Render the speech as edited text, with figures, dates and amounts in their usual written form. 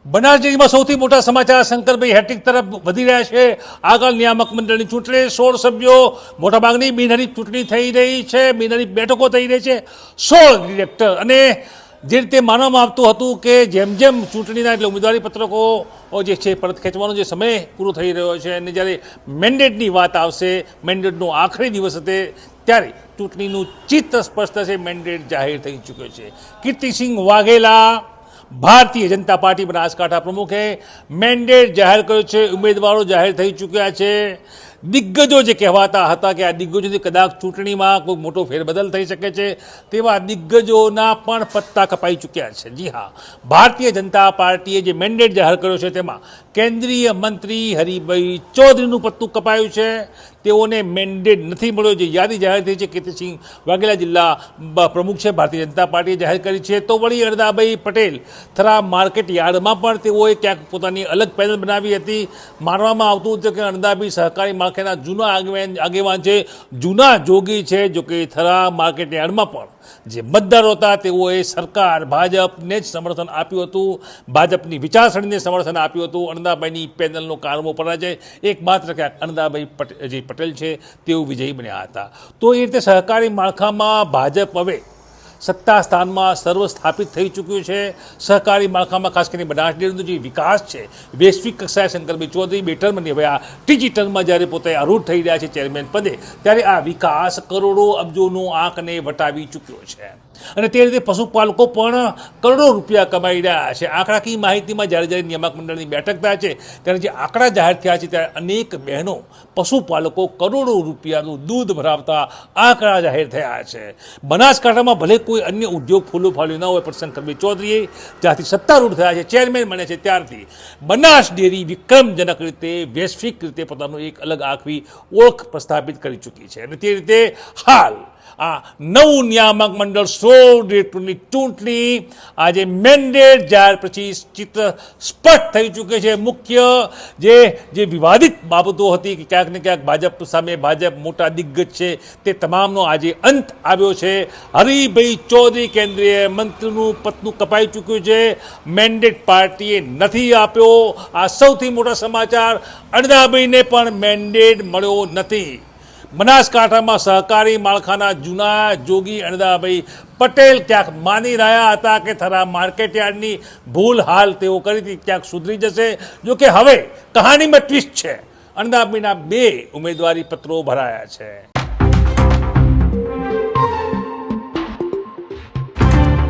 બનાસડેરીમાં સૌથી મોટા સમાચાર શંકરભાઈ હેટ્રિક તરફ વધી રહ્યા છે। આગળ નિયામક મંડળની ચૂંટણી 16 સભ્યો, મોટાભાગની બિનહરીફ ચૂંટણી થઈ રહી છે, બિનહરીફ બેઠકો થઈ રહી છે, 16 ડિરેક્ટર। અને જે રીતે માનવામાં આવતું હતું કે જેમ જેમ ચૂંટણીના એટલે ઉમેદવારી પત્રકો જે છે પરત ખેંચવાનો જે સમય પૂરો થઈ રહ્યો છે અને જ્યારે મેન્ડેટની વાત આવશે, મેન્ડેટનો આખરી દિવસ હશે, ત્યારે ચૂંટણીનું ચિત્ત સ્પષ્ટ થશે। મેન્ડેટ જાહેર થઈ ચૂક્યો છે। કીર્તિસિંહ વાઘેલા ભારતીય જનતા પાર્ટી બનાસકાંઠા પ્રમુખે મેન્ડેટ જાહેર કર્યો છે। ઉમેદવારો જાહેર થઈ ચૂક્યા છે। દિગ્ગજો જે કહેવાતા હતા કે આ દિગ્ગજોથી કદાચ ચૂંટણીમાં કોઈ મોટો ફેરબદલ થઈ શકે છે, તેવા દિગ્ગજોના પણ પત્તા કપાઈ ચૂક્યા છે। જી હા, ભારતીય જનતા પાર્ટીએ જે મેન્ડેટ જાહેર કર્યો છે તેમાં કેન્દ્રીય મંત્રી હરિભાઈ ચૌધરીનું પત્તું કપાયું છે। તેઓને મેન્ડેટ નથી મળ્યો। જે યાદી જાહેર થઈ છે કીર્તિસિંહ વાઘેલા જિલ્લા પ્રમુખ છે, ભારતીય જનતા પાર્ટીએ જાહેર કરી છે। તો વળી અણદાભાઈ પટેલ થરા માર્કેટ યાર્ડમાં પણ તેઓએ ક્યાંક પોતાની અલગ પેનલ બનાવી હતી। માનવામાં આવતું હતું કે અણદાભાઈ સહકારી માળખાના જૂના આગેવાન છે, જૂના જોગી છે। જોકે થરા માર્કેટ યાર્ડમાં પણ જે મતદારો હતા તેઓએ સરકાર ભાજપને જ સમર્થન આપ્યું હતું, ભાજપની વિચારસરણીને સમર્થન આપ્યું હતું। અણદાભાઈની પેનલનો કારમો પરાજય એકમાત્ર ક્યાંક અણદાભાઈ પટેલ છે તેઓ વિજયી બન્યા હતા। તો એ રીતે સહકારી માળખામાં ભાજપ હવે સત્તા સ્થાનમાં સર્વસ્થાપિત થઈ ચૂક્યું છે। સહકારી માળખામાં ખાસ કરીને બનાસડેરીનો જે વિકાસ છે વૈશ્વિક કક્ષાએ શંકરભાઈ ચૌધરી 2 ટર્મની હવે આ ત્રીજી ટર્મમાં જ્યારે પોતે આરૂઢ થઈ રહ્યા છે ચેરમેન પદે, ત્યારે આ વિકાસ કરોડો અબજોનો આંકને વટાવી ચૂક્યો છે। અને તે રીતે પશુપાલકો પણ કરોડો રૂપિયા કમાઈ રહ્યા છે। આંકડાકીય માહિતીમાં જ્યારે જ્યારે નિયામક મંડળની બેઠક થાય છે ત્યારે જે આંકડા જાહેર થયા છે ત્યારે અનેક બહેનો પશુપાલકો કરોડો રૂપિયાનું દૂધ ભરાવતા આંકડા જાહેર થયા છે। બનાસકાંઠામાં ભલે કોઈ અન્ય ઉદ્યોગ ફૂલો ફાલ્યો ન હોય, પણ શંકરભાઈ ચૌધરીએ જ્યારથી સત્તારૂઢ થયા છે, ચેરમેન બને છે, ત્યારથી બનાસ ડેરી વિક્રમજનક રીતે વૈશ્વિક રીતે પોતાનું એક અલગ આગવી ઓળખ પ્રસ્થાપિત કરી ચૂકી છે। અને તે રીતે હાલ આ નવું નિયામક મંડળ 16 ડિરેક્ટરની ચૂંટણી આજે મેન્ડેટ જાહેર પછી ચિત્ર સ્પષ્ટ થઈ ચૂકે છે। મુખ્ય જે વિવાદિત બાબતો હતી કે ક્યાંક ને ક્યાંક ભાજપ સામે ભાજપ મોટા દિગ્ગજ છે, તે તમામનો આજે અંત આવ્યો છે। હરિભાઈ ચૌધરી કેન્દ્રીય મંત્રીનું પત્તું કપાઈ ચૂક્યું છે, મેન્ડેટ પાર્ટીએ નથી આપ્યો। આ સૌથી મોટા સમાચાર। અણદાભાઈને પણ મેન્ડેટ મળ્યો નથી। બનાસકાંઠામાં સહકારી માળખાના જૂના જોગી અણદાભાઈ પટેલ ક્યાંક માની રહ્યા હતા કે થરા માર્કેટ યાર્ડની ભૂલ હાલ તેઓ કરી હતી, ક્યાંક સુધરી જશે। જો કે હવે કહાનીમાં ટ્વિસ્ટ છે, અણદાભાઈના 2 ઉમેદવારી પત્રો ભરાયા છે।